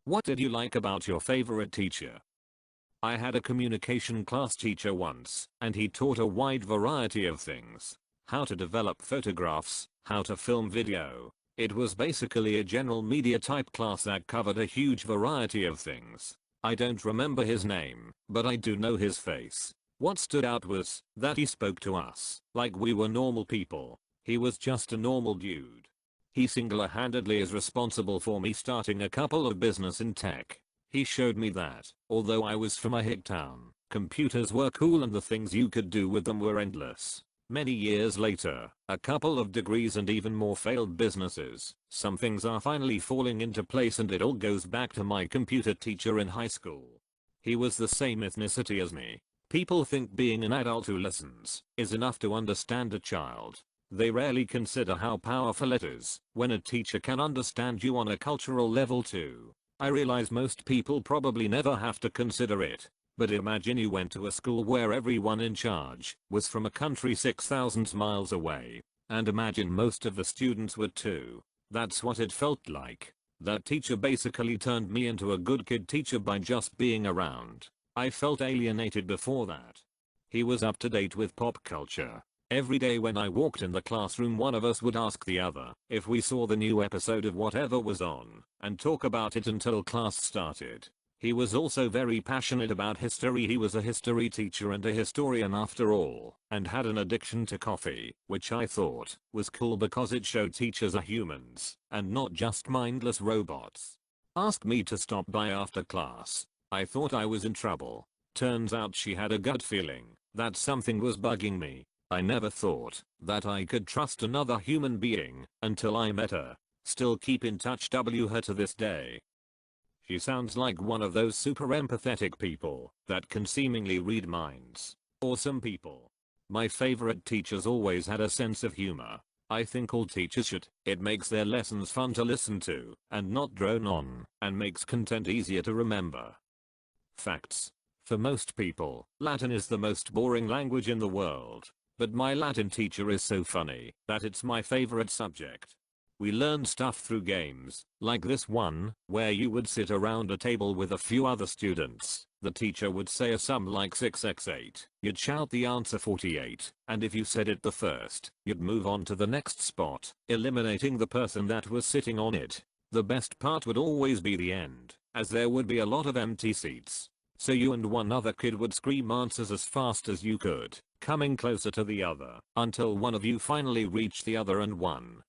What did you like about your favorite teacher? I had a communication class teacher once, and he taught a wide variety of things. How to develop photographs, how to film video. It was basically a general media type class that covered a huge variety of things. I don't remember his name, but I do know his face. What stood out was that he spoke to us like we were normal people. He was just a normal dude. He single-handedly is responsible for me starting a couple of business in tech. He showed me that, although I was from a hick town, computers were cool and the things you could do with them were endless. Many years later, a couple of degrees and even more failed businesses, some things are finally falling into place and it all goes back to my computer teacher in high school. He was the same ethnicity as me. People think being an adult who listens is enough to understand a child. They rarely consider how powerful it is when a teacher can understand you on a cultural level too. I realize most people probably never have to consider it. But imagine you went to a school where everyone in charge was from a country 6,000 miles away. And imagine most of the students were too. That's what it felt like. That teacher basically turned me into a good kid teacher by just being around. I felt alienated before that. He was up to date with pop culture. Every day when I walked in the classroom one of us would ask the other if we saw the new episode of whatever was on and talk about it until class started. He was also very passionate about history. He was a history teacher and a historian after all, and had an addiction to coffee, which I thought was cool because it showed teachers are humans and not just mindless robots. Asked me to stop by after class. I thought I was in trouble. Turns out she had a gut feeling that something was bugging me. I never thought that I could trust another human being until I met her. Still keep in touch her to this day. She sounds like one of those super empathetic people that can seemingly read minds. Awesome people. My favorite teachers always had a sense of humor. I think all teachers should. It makes their lessons fun to listen to and not drone on, and makes content easier to remember. Facts. For most people, Latin is the most boring language in the world. But my Latin teacher is so funny that it's my favorite subject. We learned stuff through games, like this one, where you would sit around a table with a few other students. The teacher would say a sum like 6x8. You'd shout the answer 48, and if you said it the first, you'd move on to the next spot, eliminating the person that was sitting on it. The best part would always be the end, as there would be a lot of empty seats. So you and one other kid would scream answers as fast as you could, coming closer to the other, until one of you finally reached the other and won.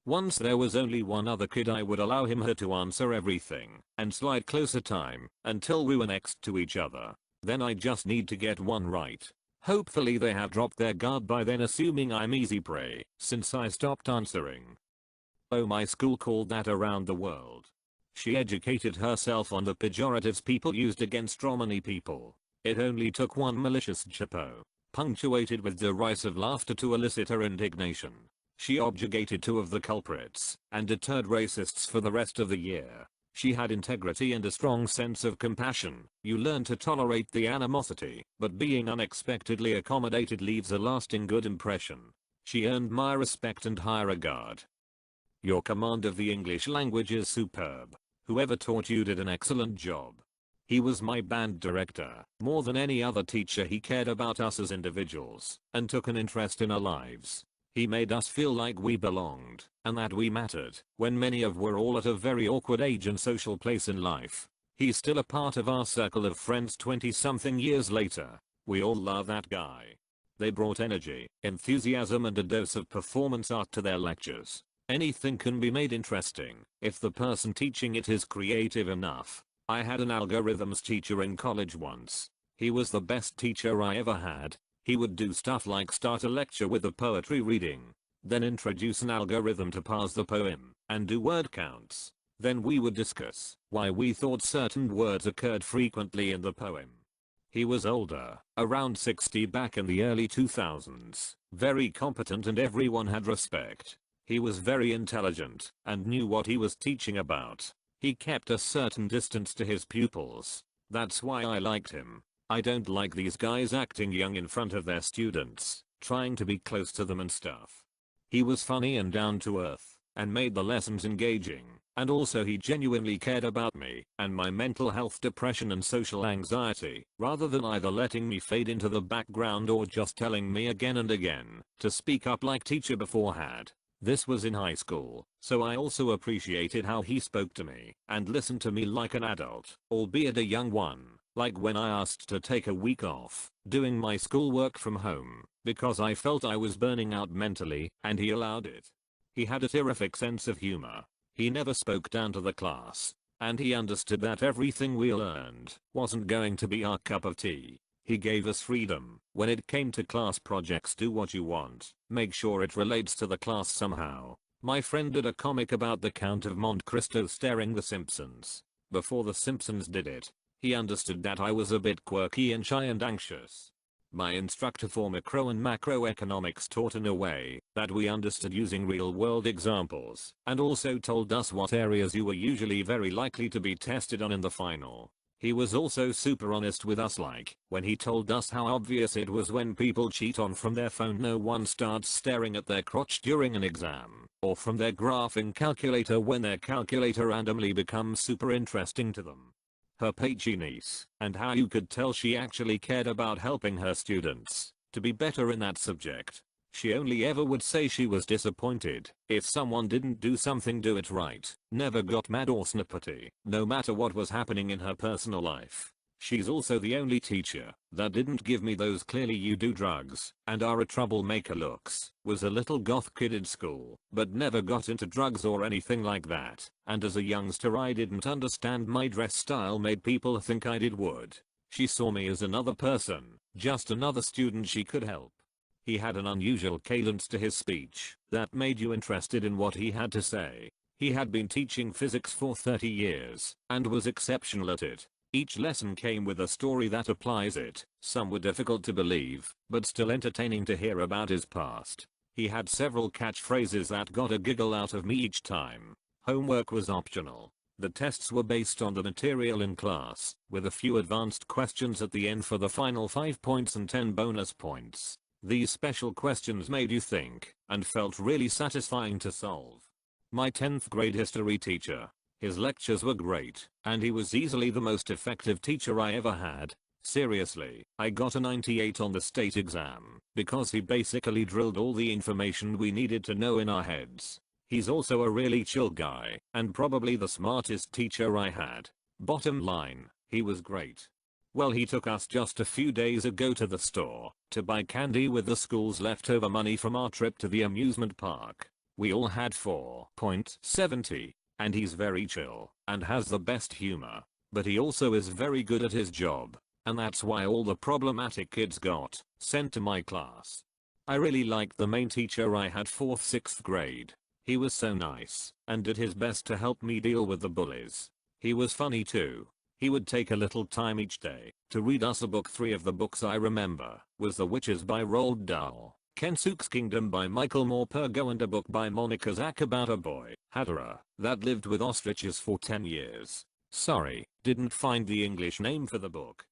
Once there was only one other kid, I would allow him/her to answer everything, and slide closer time, until we were next to each other. Then I just need to get one right. Hopefully they have dropped their guard by then, assuming I'm easy prey, since I stopped answering. Oh, my school called that around the world. She educated herself on the pejoratives people used against Romani people. It only took one malicious chapeau, punctuated with derisive laughter, to elicit her indignation. She objurgated two of the culprits and deterred racists for the rest of the year. She had integrity and a strong sense of compassion. You learn to tolerate the animosity, but being unexpectedly accommodated leaves a lasting good impression. She earned my respect and high regard. Your command of the English language is superb. Whoever taught you did an excellent job. He was my band director. More than any other teacher, he cared about us as individuals and took an interest in our lives. He made us feel like we belonged and that we mattered when many of were all at a very awkward age and social place in life. He's still a part of our circle of friends 20-something years later. We all love that guy. They brought energy, enthusiasm and a dose of performance art to their lectures. Anything can be made interesting if the person teaching it is creative enough. I had an algorithms teacher in college once. He was the best teacher I ever had. He would do stuff like start a lecture with a poetry reading, then introduce an algorithm to parse the poem, and do word counts. Then we would discuss why we thought certain words occurred frequently in the poem. He was older, around 60 back in the early 2000s, very competent and everyone had respect. He was very intelligent and knew what he was teaching about. He kept a certain distance to his pupils. That's why I liked him. I don't like these guys acting young in front of their students, trying to be close to them and stuff. He was funny and down to earth, and made the lessons engaging, and also he genuinely cared about me and my mental health, depression and social anxiety, rather than either letting me fade into the background or just telling me again and again to speak up like teacher before had. This was in high school, so I also appreciated how he spoke to me and listened to me like an adult, albeit a young one, like when I asked to take a week off doing my schoolwork from home because I felt I was burning out mentally, and he allowed it. He had a terrific sense of humor. He never spoke down to the class, and he understood that everything we learned wasn't going to be our cup of tea. He gave us freedom when it came to class projects. Do what you want, make sure it relates to the class somehow. My friend did a comic about the Count of Monte Cristo starring The Simpsons. Before The Simpsons did it, he understood that I was a bit quirky and shy and anxious. My instructor for micro and macroeconomics taught in a way that we understood using real world examples, and also told us what areas you were usually very likely to be tested on in the final. He was also super honest with us, like when he told us how obvious it was when people cheat on from their phone. No one starts staring at their crotch during an exam, or from their graphing calculator when their calculator randomly becomes super interesting to them. Her pagey niece, and how you could tell she actually cared about helping her students to be better in that subject. She only ever would say she was disappointed if someone didn't do something, do it right, never got mad or snippety, no matter what was happening in her personal life. She's also the only teacher that didn't give me those clearly you do drugs and are a troublemaker looks. Was a little goth kid in school, but never got into drugs or anything like that, and as a youngster I didn't understand my dress style made people think I did would. She saw me as another person, just another student she could help. He had an unusual cadence to his speech that made you interested in what he had to say. He had been teaching physics for 30 years and was exceptional at it. Each lesson came with a story that applies it. Some were difficult to believe, but still entertaining to hear about his past. He had several catchphrases that got a giggle out of me each time. Homework was optional. The tests were based on the material in class, with a few advanced questions at the end for the final 5 points and 10 bonus points. These special questions made you think, and felt really satisfying to solve. My 10th grade history teacher. His lectures were great, and he was easily the most effective teacher I ever had. Seriously, I got a 98 on the state exam, because he basically drilled all the information we needed to know in our heads. He's also a really chill guy, and probably the smartest teacher I had. Bottom line, he was great. Well, he took us just a few days ago to the store to buy candy with the school's leftover money from our trip to the amusement park. We all had 4.70. And he's very chill and has the best humor, but he also is very good at his job, and that's why all the problematic kids got sent to my class. I really liked the main teacher I had 4th-6th grade. He was so nice and did his best to help me deal with the bullies. He was funny too. He would take a little time each day to read us a book. 3 of the books I remember was The Witches by Roald Dahl, Kensuke's Kingdom by Michael Morpurgo, and a book by Monica Zak about a boy, Hadara, that lived with ostriches for 10 years. Sorry, didn't find the English name for the book.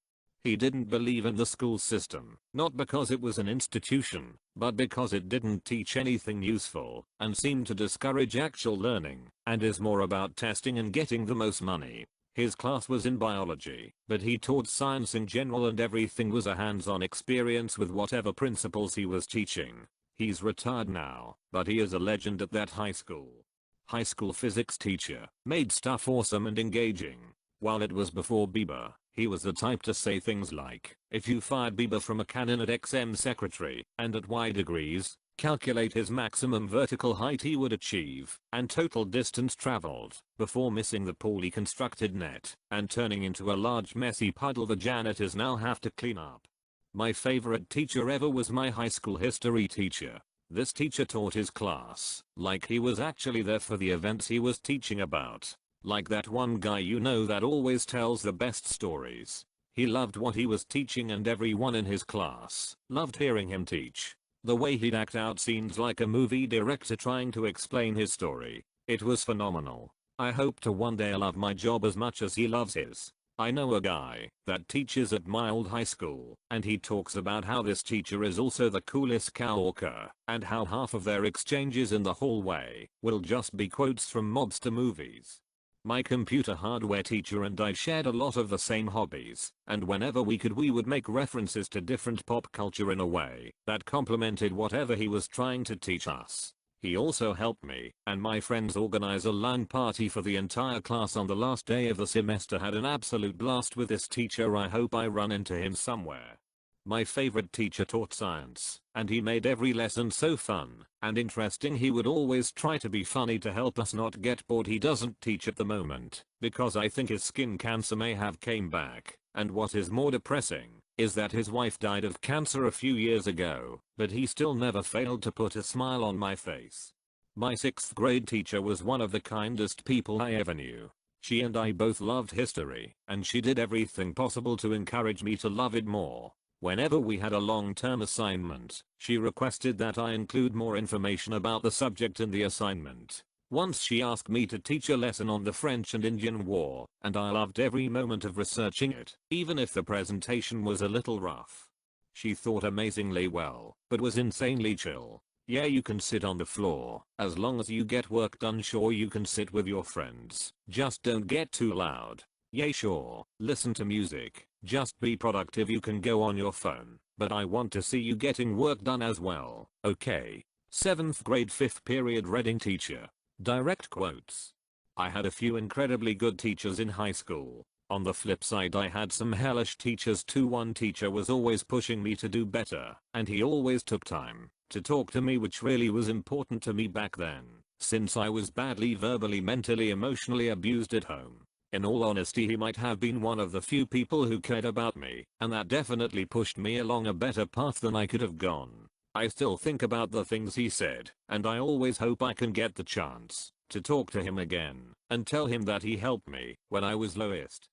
He didn't believe in the school system, not because it was an institution, but because it didn't teach anything useful and seemed to discourage actual learning and is more about testing and getting the most money. His class was in biology, but he taught science in general, and everything was a hands-on experience with whatever principles he was teaching. He's retired now, but he is a legend at that high school. High school physics teacher made stuff awesome and engaging. While it was before Bieber, he was the type to say things like, if you fired Bieber from a cannon at XM secretary and at Y degrees, calculate his maximum vertical height he would achieve and total distance traveled before missing the poorly constructed net and turning into a large messy puddle the janitors now have to clean up. My favorite teacher ever was my high school history teacher. This teacher taught his class like he was actually there for the events he was teaching about. Like that one guy you know that always tells the best stories. He loved what he was teaching, and everyone in his class loved hearing him teach. The way he'd act out scenes like a movie director trying to explain his story. It was phenomenal. I hope to one day love my job as much as he loves his. I know a guy that teaches at my old high school, and he talks about how this teacher is also the coolest cowwalker, and how half of their exchanges in the hallway will just be quotes from mobster movies. My computer hardware teacher and I shared a lot of the same hobbies, and whenever we could we would make references to different pop culture in a way that complemented whatever he was trying to teach us. He also helped me and my friends organize a LAN party for the entire class on the last day of the semester. Had an absolute blast with this teacher. I hope I run into him somewhere. My favorite teacher taught science, and he made every lesson so fun and interesting. He would always try to be funny to help us not get bored. He doesn't teach at the moment because I think his skin cancer may have came back, and what is more depressing is that his wife died of cancer a few years ago, but he still never failed to put a smile on my face. My 6th grade teacher was one of the kindest people I ever knew. She and I both loved history, and she did everything possible to encourage me to love it more. Whenever we had a long-term assignment, she requested that I include more information about the subject in the assignment. Once she asked me to teach a lesson on the French and Indian War, and I loved every moment of researching it, even if the presentation was a little rough. She taught amazingly well, but was insanely chill. Yeah, you can sit on the floor, as long as you get work done. Sure, you can sit with your friends, just don't get too loud. Yay, sure, listen to music, just be productive. You can go on your phone, but I want to see you getting work done as well, okay? 7th grade 5th period reading teacher. Direct quotes. I had a few incredibly good teachers in high school. On the flip side, I had some hellish teachers too. One teacher was always pushing me to do better, and he always took time to talk to me, which really was important to me back then, since I was badly verbally, mentally, emotionally abused at home. In all honesty, he might have been one of the few people who cared about me, and that definitely pushed me along a better path than I could have gone. I still think about the things he said, and I always hope I can get the chance to talk to him again and tell him that he helped me when I was lowest.